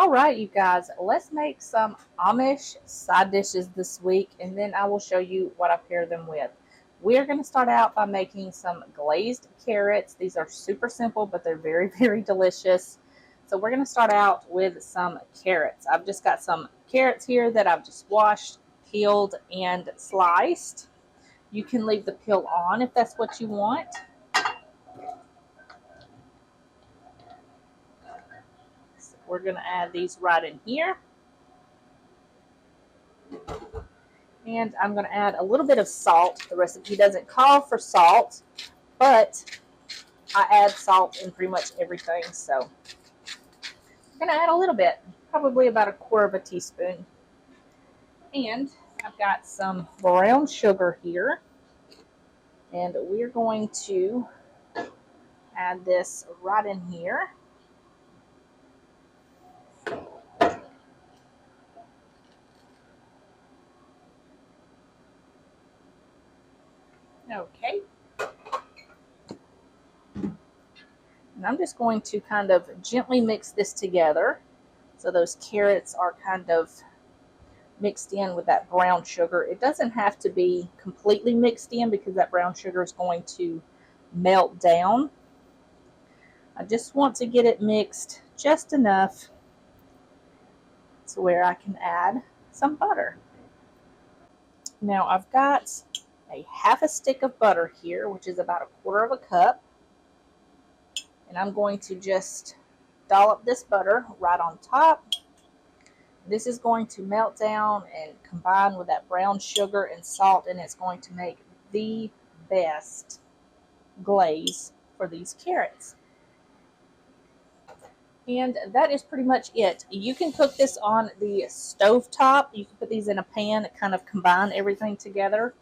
All right, you guys, let's make some Amish side dishes this week, and then I will show you what I pair them with. We're going to start out by making some glazed carrots. These are super simple, but they're very, very delicious. So we're going to start out with some carrots. I've just got some carrots here that I've just washed, peeled, and sliced. You can leave the peel on if that's what you want. We're going to add these right in here. And I'm going to add a little bit of salt. The recipe doesn't call for salt, but I add salt in pretty much everything. So I'm going to add a little bit, probably about 1/4 teaspoon. And I've got some brown sugar here. And we're going to add this right in here. Okay. And I'm just going to kind of gently mix this together so those carrots are kind of mixed in with that brown sugar. It doesn't have to be completely mixed in because that brown sugar is going to melt down. I just want to get it mixed just enough to where I can add some butter. Now I've got a 1/2 stick of butter here, which is about 1/4 cup. And I'm going to just dollop this butter right on top. This is going to melt down and combine with that brown sugar and salt, and it's going to make the best glaze for these carrots. And that is pretty much it. You can cook this on the stove top. You can put these in a pan and kind of combine everything together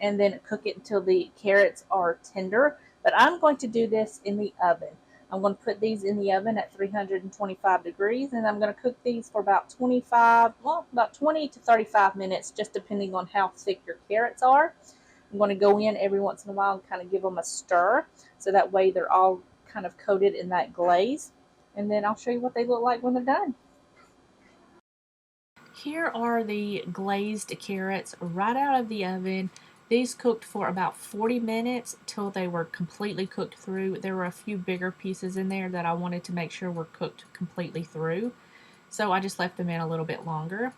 and then cook it until the carrots are tender. But I'm going to do this in the oven. I'm going to put these in the oven at 325 degrees, and I'm going to cook these for about 20 to 35 minutes, just depending on how thick your carrots are. I'm going to go in every once in a while and kind of give them a stir, so that way they're all kind of coated in that glaze. And then I'll show you what they look like when they're done. Here are the glazed carrots right out of the oven. These cooked for about 40 minutes till they were completely cooked through. There were a few bigger pieces in there that I wanted to make sure were cooked completely through. So I just left them in a little bit longer.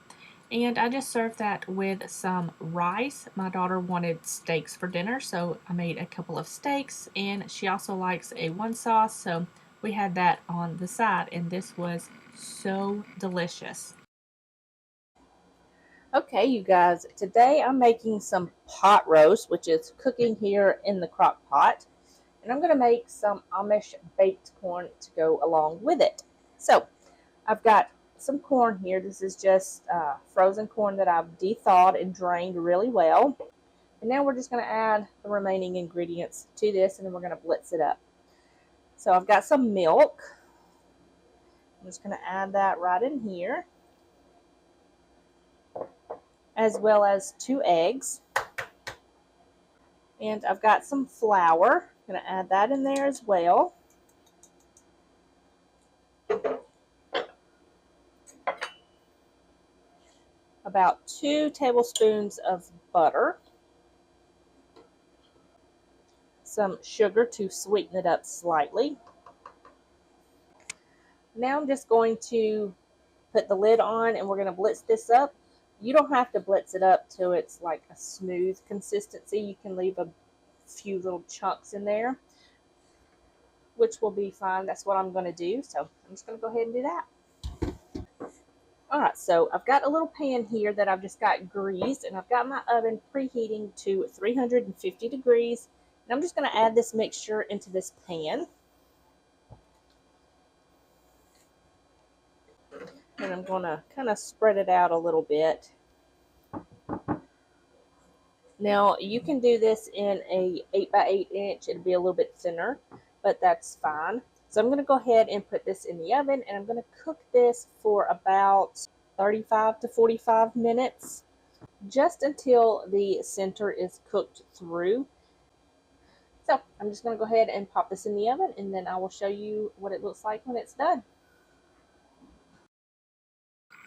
And I just served that with some rice. My daughter wanted steaks for dinner, so I made a couple of steaks. And she also likes A1 sauce, so we had that on the side. And this was so delicious. Okay, you guys, today I'm making some pot roast, which is cooking here in the crock pot. And I'm going to make some Amish baked corn to go along with it. So, I've got some corn here. This is just frozen corn that I've de-thawed and drained really well. And now we're just going to add the remaining ingredients to this, and then we're going to blitz it up. So, I've got some milk. I'm just going to add that right in here, as well as 2 eggs. And I've got some flour. I'm going to add that in there as well. About 2 tablespoons of butter. Some sugar to sweeten it up slightly. Now I'm just going to put the lid on, and we're going to blitz this up. You don't have to blitz it up till it's like a smooth consistency. You can leave a few little chunks in there, which will be fine. That's what I'm going to do. So I'm just going to go ahead and do that. Alright, so I've got a little pan here that I've just got greased, and I've got my oven preheating to 350 degrees. And I'm just going to add this mixture into this pan. And I'm going to kind of spread it out a little bit. Now, you can do this in a 8x8 inch. It'll be a little bit thinner, but that's fine. So I'm going to go ahead and put this in the oven, and I'm going to cook this for about 35 to 45 minutes, just until the center is cooked through. So I'm just going to go ahead and pop this in the oven, and then I will show you what it looks like when it's done.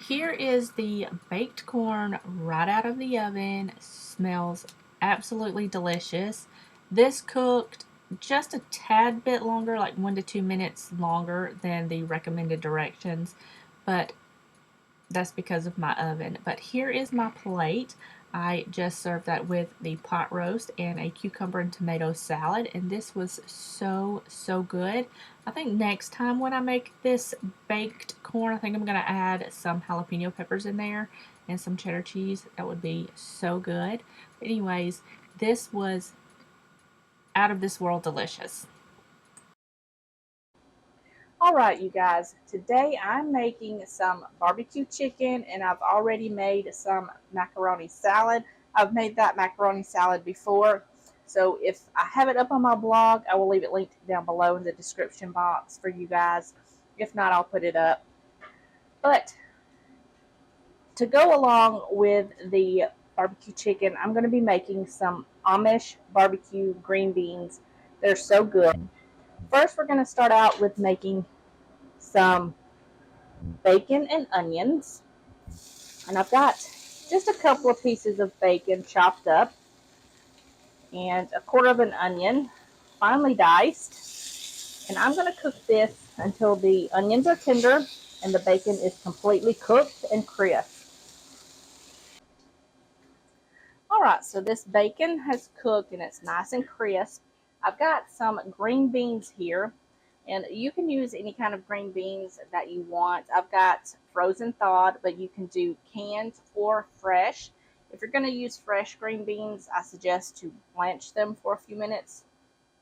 Here is the baked corn right out of the oven. Smells absolutely delicious. This cooked just a tad bit longer, like 1 to 2 minutes longer than the recommended directions, but that's because of my oven. But here is my plate. I just served that with the pot roast and a cucumber and tomato salad, and this was so good. I think next time when I make this baked corn, I think I'm going to add some jalapeno peppers in there and some cheddar cheese. That would be so good. But anyways, this was out of this world delicious. All right, you guys, today I'm making some barbecue chicken, and I've already made some macaroni salad. I've made that macaroni salad before, so if I have it up on my blog, I will leave it linked down below in the description box for you guys. If not, I'll put it up. But to go along with the barbecue chicken, I'm going to be making some Amish barbecue green beans. They're so good. First, we're going to start out with making some bacon and onions. And I've got just a couple of pieces of bacon chopped up and a quarter of an onion finely diced. And I'm going to cook this until the onions are tender and the bacon is completely cooked and crisp. All right, so this bacon has cooked and it's nice and crisp. I've got some green beans here, and you can use any kind of green beans that you want. I've got frozen thawed, but you can do canned or fresh. If you're going to use fresh green beans, I suggest to blanch them for a few minutes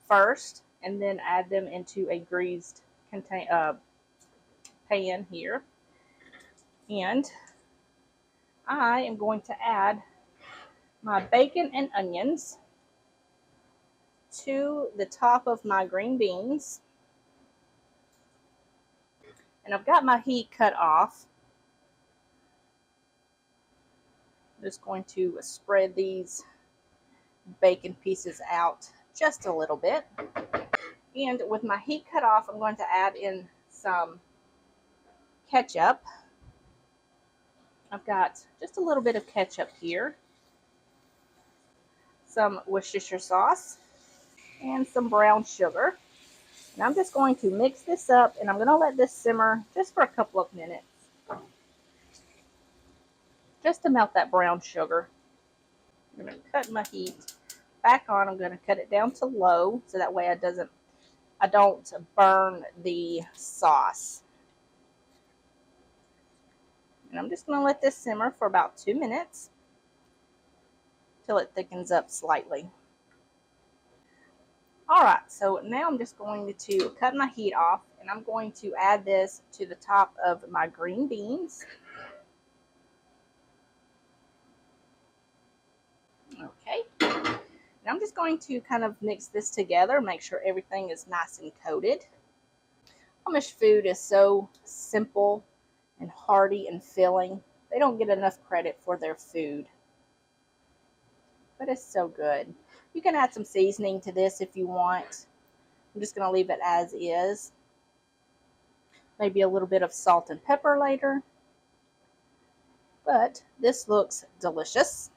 first and then add them into a greased pan here. And I am going to add my bacon and onions to the top of my green beans. And I've got my heat cut off. I'm just going to spread these bacon pieces out just a little bit. And with my heat cut off, I'm going to add in some ketchup. I've got just a little bit of ketchup here, some Worcestershire sauce, and some brown sugar. And I'm just going to mix this up, and I'm going to let this simmer just for a couple of minutes, just to melt that brown sugar. I'm going to cut my heat back on. I'm going to cut it down to low so that way I don't burn the sauce. And I'm just going to let this simmer for about 2 minutes till it thickens up slightly. All right, so now I'm just going to cut my heat off, and I'm going to add this to the top of my green beans. Okay, and I'm just going to kind of mix this together, make sure everything is nice and coated. Amish food is so simple and hearty and filling. They don't get enough credit for their food, but it's so good. You can add some seasoning to this if you want. I'm just going to leave it as is. Maybe a little bit of salt and pepper later. But this looks delicious.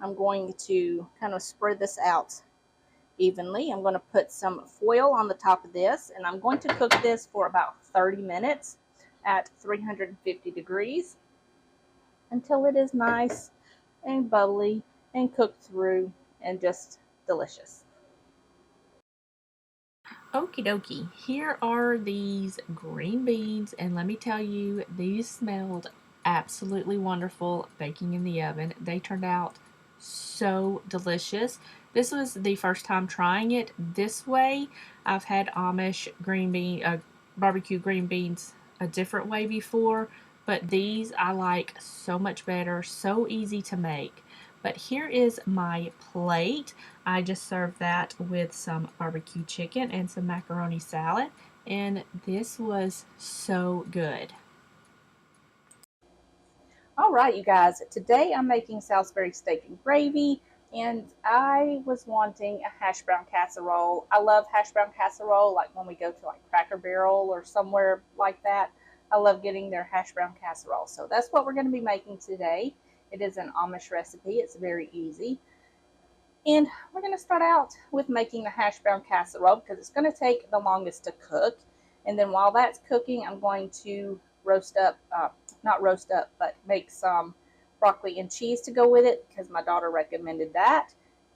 I'm going to kind of spread this out evenly. I'm going to put some foil on the top of this, and I'm going to cook this for about 30 minutes at 350 degrees until it is nice and bubbly and cooked through and just delicious. Okie dokie, here are these green beans, and let me tell you, these smelled absolutely wonderful baking in the oven. They turned out so delicious. This was the first time trying it this way. I've had Amish barbecue green beans a different way before, but these I like so much better, so easy to make. But here is my plate. I just served that with some barbecue chicken and some macaroni salad, and this was so good. All right, you guys, today I'm making Salisbury steak and gravy, and I was wanting a hash brown casserole. I love hash brown casserole, like when we go to like Cracker Barrel or somewhere like that. I love getting their hash brown casserole. So that's what we're going to be making today. It is an Amish recipe. It's very easy. And we're going to start out with making the hash brown casserole because it's going to take the longest to cook. And then while that's cooking, I'm going to not roast up, but make some broccoli and cheese to go with it because my daughter recommended that.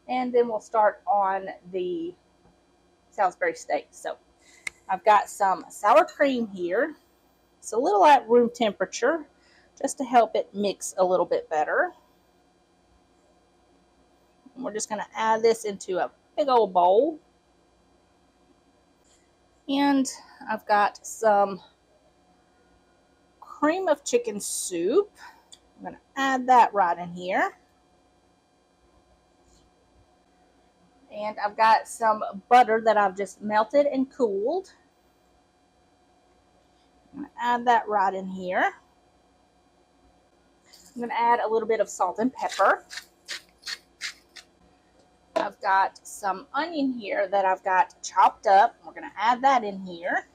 And then we'll start on the Salisbury steak. So I've got some sour cream here. It's a little at room temperature just to help it mix a little bit better. And we're just going to add this into a big old bowl. And I've got some cream of chicken soup. I'm going to add that right in here. And I've got some butter that I've just melted and cooled. I'm going to add that right in here. I'm going to add a little bit of salt and pepper. I've got some onion here that I've got chopped up. We're going to add that in here.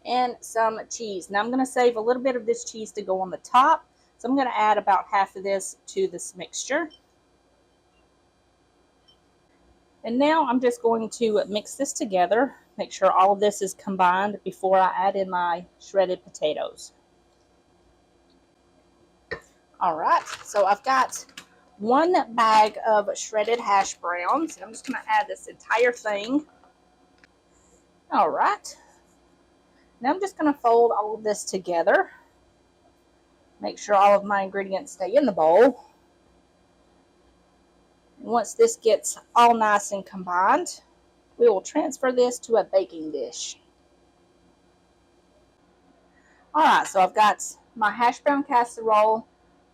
And some cheese. Now I'm going to save a little bit of this cheese to go on the top. So I'm going to add about half of this to this mixture. And now I'm just going to mix this together. Make sure all of this is combined before I add in my shredded potatoes. Alright, so I've got 1 bag of shredded hash browns. I'm just going to add this entire thing. Alright. Now I'm just going to fold all of this together. Make sure all of my ingredients stay in the bowl. And once this gets all nice and combined, we will transfer this to a baking dish. Alright, so I've got my hash brown casserole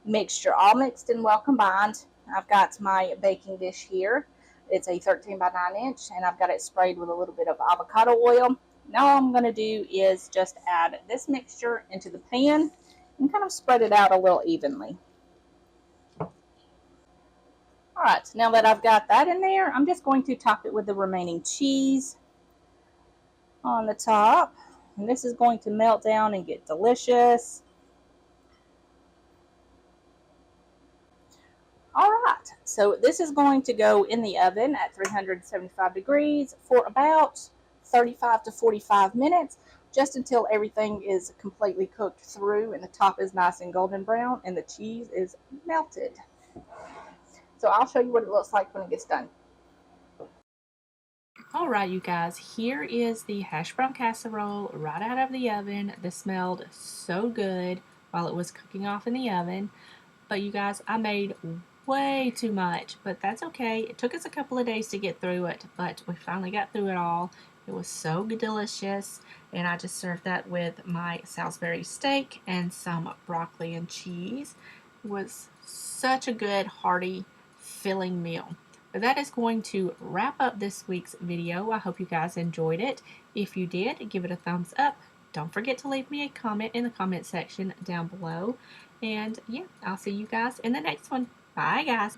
mixture all mixed and well combined. I've got my baking dish here. It's a 13 by 9 inch and I've got it sprayed with a little bit of avocado oil. Now all I'm going to do is just add this mixture into the pan and kind of spread it out a little evenly. Alright, now that I've got that in there, I'm just going to top it with the remaining cheese on the top. And this is going to melt down and get delicious. Alright, so this is going to go in the oven at 375 degrees for about 35 to 45 minutes, just until everything is completely cooked through and the top is nice and golden brown and the cheese is melted. So I'll show you what it looks like when it gets done. Alright, you guys, here is the hash brown casserole right out of the oven. This smelled so good while it was cooking off in the oven. But you guys, I made way too much, but that's okay. It took us a couple of days to get through it, but we finally got through it all. It was so delicious, and I just served that with my Salisbury steak and some broccoli and cheese. It was such a good, hearty, filling meal. But that is going to wrap up this week's video. I hope you guys enjoyed it. If you did, give it a thumbs up. Don't forget to leave me a comment in the comment section down below. And yeah, I'll see you guys in the next one. Bye, guys.